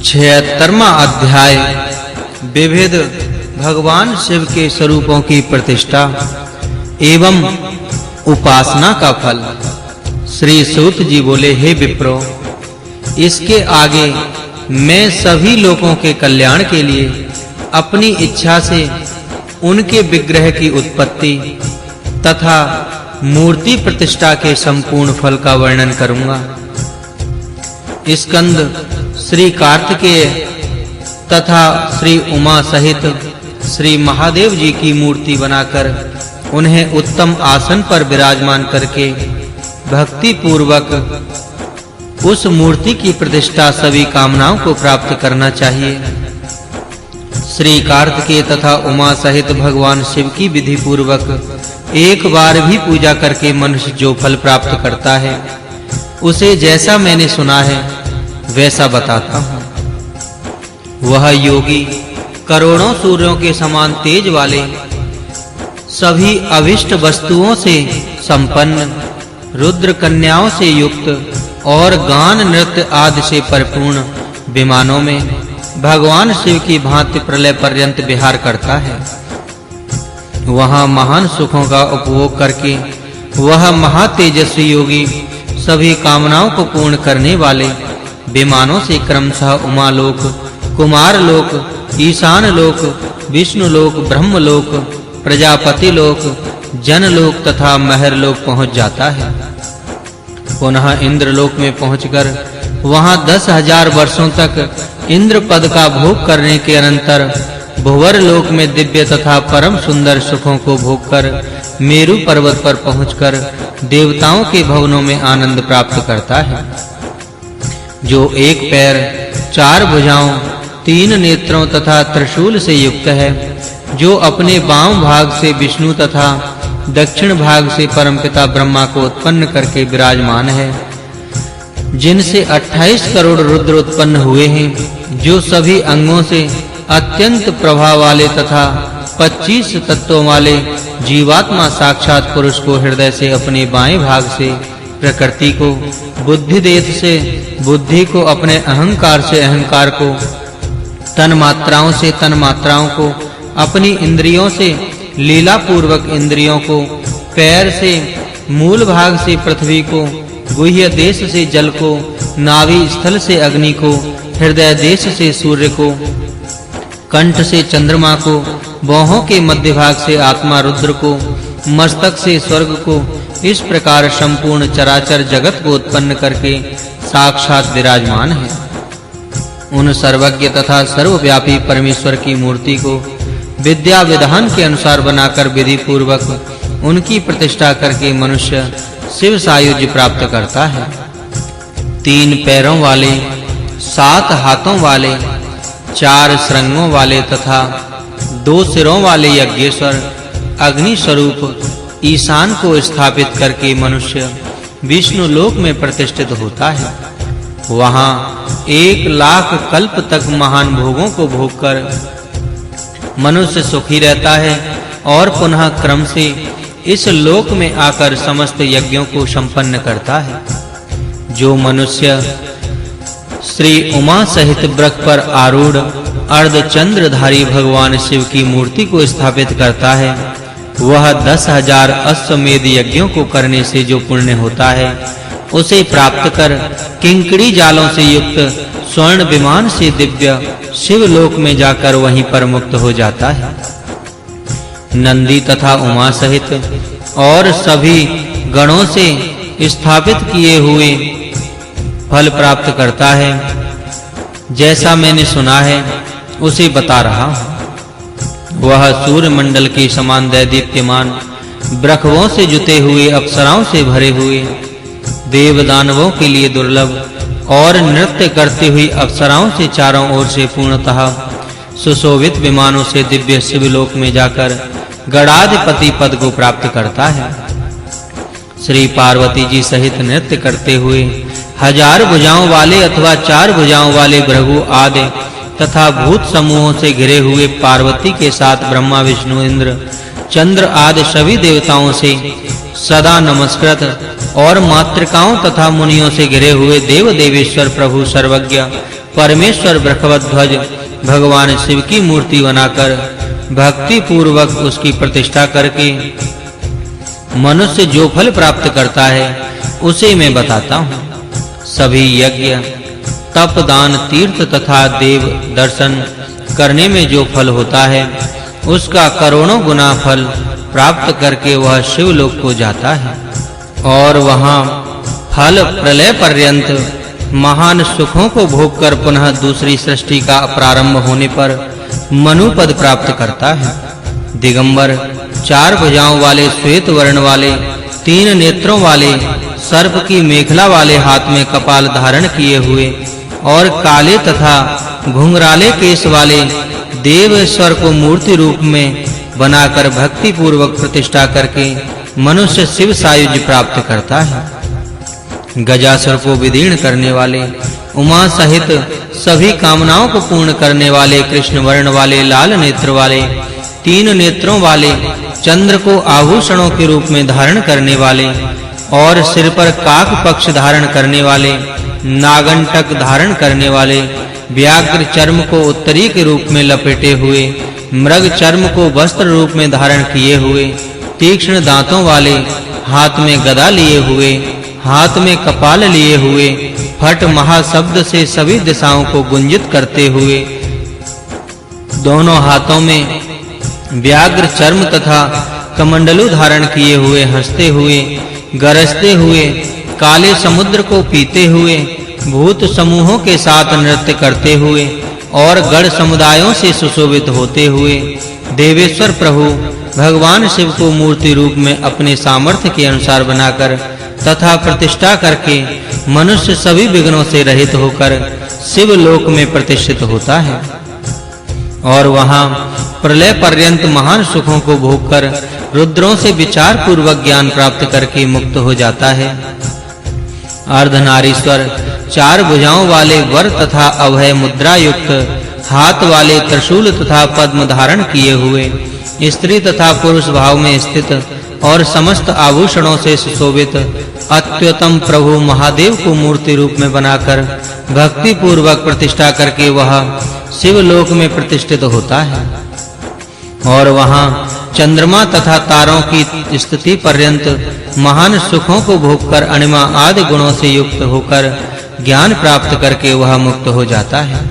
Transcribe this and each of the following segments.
76वां अध्याय विविध भगवान शिव के स्वरूपों की प्रतिष्ठा एवं उपासना का फल। श्री सूत जी बोले, हे विप्रो, इसके आगे मैं सभी लोगों के कल्याण के लिए अपनी इच्छा से उनके विग्रह की उत्पत्ति तथा मूर्ति प्रतिष्ठा के संपूर्ण फल का वर्णन करूंगा। स्कंद श्री कार्तिकेय तथा श्री उमा सहित श्री महादेव जी की मूर्ति बनाकर उन्हें उत्तम आसन पर विराजमान करके भक्ति पूर्वक उस मूर्ति की प्रतिष्ठा सभी कामनाओं को प्राप्त करना चाहिए। श्री कार्तिकेय तथा उमा सहित भगवान शिव की विधि पूर्वक एक बार भी पूजा करके मनुष्य जो फल प्राप्त करता है उसे जैसा मैंने सुना है वैसा बताता हूँ। वह योगी करोड़ों सूर्यों के समान तेज वाले, सभी अभिष्ट वस्तुओं से संपन्न, रुद्र कन्याओं से युक्त और गान नृत्य आदि से परिपूर्ण विमानों में भगवान शिव की भांति प्रलय पर्यंत विहार करता है। वहां महान सुखों का उपभोग करके वह महातेजस्वी योगी सभी कामनाओं को पूर्ण करने वाले विमानों से क्रमशः उमालोक, कुमार लोक, ईशान लोक, विष्णु लोक, ब्रह्म लोक, प्रजापति लोक, जनलोक तथा महर लोक पहुंच जाता है। पुनः इंद्रलोक में पहुंचकर वहां 10,000 वर्षों तक इंद्र पद का भोग करने के अनंतर भुवर लोक में दिव्य तथा परम सुंदर सुखों को भोग कर मेरु पर्वत पर पहुंचकर देवताओं के भवनों में आनंद प्राप्त करता है। जो एक पैर, 4 भुजाओं, 3 नेत्रों तथा त्रिशूल से युक्त है, जो अपने बाम भाग से विष्णु तथा दक्षिण भाग से परमपिता ब्रह्मा को उत्पन्न करके विराजमान है, जिनसे 28 करोड़ रुद्र उत्पन्न हुए हैं, जो सभी अंगों से अत्यंत प्रभाव वाले तथा 25 तत्वों वाले जीवात्मा साक्षात पुरुष को हृदय से अपने बाएं भाग से प्रकृति को, बुद्धि देह से बुद्धि को, अपने अहंकार से अहंकार को, तन मात्राओं से तन मात्राओं को, अपनी इंद्रियों से लीला पूर्वक इंद्रियों को, पैर से मूल भाग से पृथ्वी को, गुह्य देश से जल को, नाभि स्थल से अग्नि को, हृदय देश से सूर्य को, कंठ से चंद्रमा को, बाहों के मध्य भाग से आत्मा रुद्र को, मस्तक से स्वर्ग को, इस प्रकार संपूर्ण चराचर जगत को उत्पन्न करके साक्षात विराजमान है। उन सर्वज्ञ तथा सर्वव्यापी परमेश्वर की मूर्ति को विद्या विधान के अनुसार बनाकर विधि पूर्वक उनकी प्रतिष्ठा करके मनुष्य शिव सायुज्य प्राप्त करता है। 3 पैरों वाले, 7 हाथों वाले, 4 श्रृंगों वाले तथा 2 सिरों वाले यज्ञेश्वर अग्नि स्वरूप ईशान को स्थापित करके मनुष्य विष्णु लोक में प्रतिष्ठित होता है। वहां 1,00,000 कल्प तक महान भोगों को भोग कर मनुष्य सुखी रहता है और पुनः क्रम से इस लोक में आकर समस्त यज्ञों को संपन्न करता है। जो मनुष्य श्री उमा सहित वृक्ष पर आरूढ़ अर्धचंद्रधारी भगवान शिव की मूर्ति को स्थापित करता है, वह 10,000 अश्वमेध यज्ञों को करने से जो पुण्य होता है उसे प्राप्त कर किंकड़ी जालों से युक्त स्वर्ण विमान से दिव्य शिवलोक में जाकर वहीं पर मुक्त हो जाता है। नंदी तथा उमा सहित और सभी गणों से स्थापित किए हुए फल प्राप्त करता है। जैसा मैंने सुना है उसे बता रहा हूँ। वह सूर्य मंडल के समान दैदीप्यमान, ब्रह्मों से जुते हुए, अप्सराओं से भरे हुए, देव दानवों के लिए दुर्लभ और नृत्य करती हुई अप्सराओं से चारों ओर से पूर्णतः सुशोभित विमानों से दिव्य शिवलोक में जाकर गणाधिपति पद को प्राप्त करता है। श्री पार्वती जी सहित नृत्य करते हुए 1000 भुजाओं वाले अथवा 4 भुजाओं वाले भृगु आदि तथा भूत समूहों से घिरे हुए पार्वती के साथ ब्रह्मा, विष्णु, इंद्र, चंद्र आदि सभी देवताओं से सदा नमस्कृत और मातृकाओं तथा मुनियों से घिरे हुए देव देवेश्वर प्रभु सर्वज्ञ परमेश्वर वृषभध्वज भगवान शिव की मूर्ति बनाकर भक्ति पूर्वक उसकी प्रतिष्ठा करके मनुष्य जो फल प्राप्त करता है उसे मैं बताता हूँ। सभी यज्ञ, तप, दान, तीर्थ तथा देव दर्शन करने में जो फल होता है उसका करोड़ों गुना फल प्राप्त करके वह शिवलोक को जाता है और वहां फल प्रलय पर्यंत महान सुखों को भोग कर पुनः दूसरी सृष्टि का प्रारंभ होने पर मनुपद प्राप्त करता है। दिगंबर, 4 भुजाओं वाले, श्वेत वर्ण वाले, 3 नेत्रों वाले, सर्प की मेखला वाले, हाथ में कपाल धारण किए हुए और काले तथा घुंघराले केश वाले देवेश्वर को मूर्ति रूप में बनाकर भक्ति पूर्वक प्रतिष्ठा करके मनुष्य शिव सायुज्य प्राप्त करता है। गजासुर को विदीर्ण करने वाले, उमा सहित सभी कामनाओं को पूर्ण करने वाले, कृष्ण वर्ण वाले, लाल नेत्र वाले, 3 नेत्रों वाले, चंद्र को आभूषणों के रूप में धारण करने वाले और सिर पर काक पक्ष धारण करने वाले, नागंटक धारण करने वाले, व्याघ्र चर्म को उत्तरी के रूप में लपेटे हुए, मृग चर्म को वस्त्र रूप में धारण किए हुए, तीक्ष्ण दांतों वाले, हाथ में गदा लिए हुए, हाथ में कपाल लिए हुए, फट महाशब्द से सभी दिशाओं को गुंजित करते हुए, दोनों हाथों में व्याघ्र चर्म तथा कमंडलू धारण किए हुए, हंसते हुए, गरजते हुए, काले समुद्र को पीते हुए, भूत समूहों के साथ नृत्य करते हुए और गण समुदायों से सुशोभित होते हुए देवेश्वर प्रभु भगवान शिव को मूर्ति रूप में अपने सामर्थ्य के अनुसार बनाकर तथा प्रतिष्ठा करके मनुष्य सभी विघ्नों से रहित होकर शिव लोक में प्रतिष्ठित होता है और वहां प्रलय पर्यंत महान सुखों को भोग कर रुद्रों से विचार पूर्वक ज्ञान प्राप्त करके मुक्त हो जाता है। अर्धनारीश्वर, 4 भुजाओं वाले, वर तथा अभय मुद्रा युक्त, हाथ वाले, त्रिशूल तथा पद्म धारण किए हुए, स्त्री तथा पुरुष भाव में स्थित और समस्त आभूषणों से सुशोभित अत्युत्तम प्रभु महादेव को मूर्ति रूप में बनाकर भक्ति पूर्वक प्रतिष्ठा करके वह शिवलोक में प्रतिष्ठित होता है और वहां चंद्रमा तथा तारों की स्थिति पर्यंत महान सुखों को भोग कर अणिमा आदि गुणों से युक्त होकर ज्ञान प्राप्त करके वह मुक्त हो जाता है।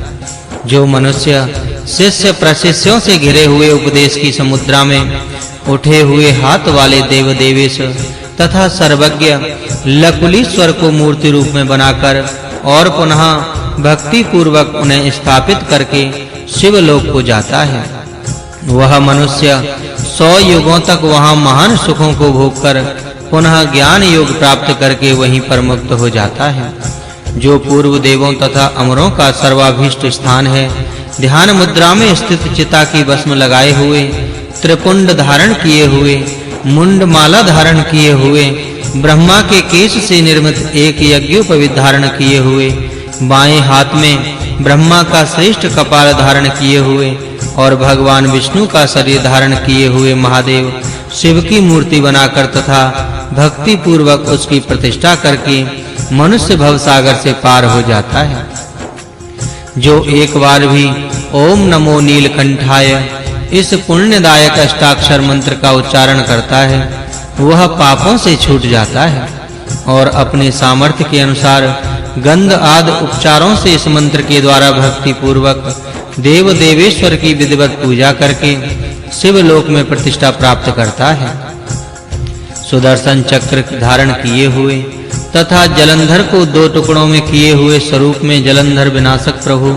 जो मनुष्य शिष्य प्रशिष्यों से घिरे हुए उपदेश की समुद्रा में उठे हुए हाथ वाले देव देवेश तथा सर्वज्ञ लकुलीश्वर को मूर्ति रूप में बनाकर और पुनः भक्ति पूर्वक उन्हें स्थापित करके शिवलोक को जाता है, वह मनुष्य 100 युगों तक वहां महान सुखों को भोग कर पुनः ज्ञान योग प्राप्त करके वहीं पर मुक्त हो जाता है। जो पूर्व देवों तथा अमरों का सर्वाभीष्ट स्थान है, ध्यान मुद्रा में स्थित चिता की भस्म लगाए हुए, त्रिपुंड धारण किए हुए, मुंड माला धारण किए हुए, ब्रह्मा के केश से निर्मित एक यज्ञोपवीत धारण किए हुए, बाएं हाथ में ब्रह्मा का श्रेष्ठ कपाल धारण किए हुए और भगवान विष्णु का शरीर धारण किए हुए महादेव शिव की मूर्ति बनाकर तथा भक्ति पूर्वक उसकी प्रतिष्ठा करके मनुष्य भव सागर से पार हो जाता है। जो एक बार भी ओम नमो नीलकंठाय इस पुण्यदायक अष्टाक्षर मंत्र का उच्चारण करता है, वह पापों से छूट जाता है और अपने सामर्थ्य के अनुसार गंध आदि उपचारों से इस मंत्र के द्वारा भक्ति पूर्वक देव देवेश्वर की विधिवत पूजा करके शिवलोक में प्रतिष्ठा प्राप्त करता है। सुदर्शन चक्र धारण किए हुए तथा जलंधर को 2 टुकड़ों में किए हुए स्वरूप में जलंधर विनाशक प्रभु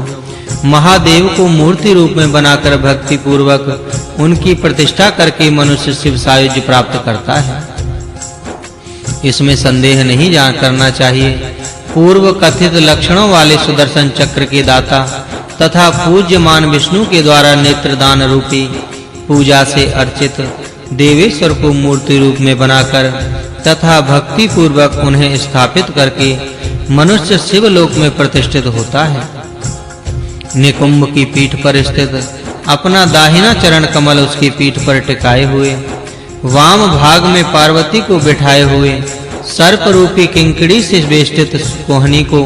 महादेव को मूर्ति रूप में बनाकर भक्ति पूर्वक उनकी प्रतिष्ठा करके मनुष्य शिव सायुज्य प्राप्त करता है। इसमें संदेह नहीं करना चाहिए, पूर्व कथित लक्षणों वाले सुदर्शन चक्र के दाता तथा पूज्यमान विष्णु के द्वारा नेत्रदान रूपी पूजा से अर्चित देवेश्वर को मूर्ति रूप में बनाकर तथा भक्ति पूर्वक उन्हें स्थापित करके मनुष्य शिवलोक में प्रतिष्ठित होता है। निकुंभ की पीठ पर स्थित अपना दाहिना चरण कमल उसकी पीठ पर टिकाए हुए, वाम भाग में पार्वती को बिठाए हुए, सर्प रूपी किंकड़ी से वेष्टित कोहनी को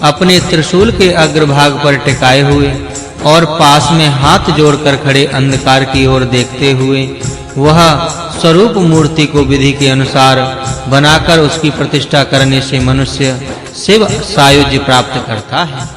अपने त्रिशूल के अग्रभाग पर टिकाए हुए और पास में हाथ जोड़कर खड़े अंधकार की ओर देखते हुए वह स्वरूप मूर्ति को विधि के अनुसार बनाकर उसकी प्रतिष्ठा करने से मनुष्य शिव सायुज्य प्राप्त करता है।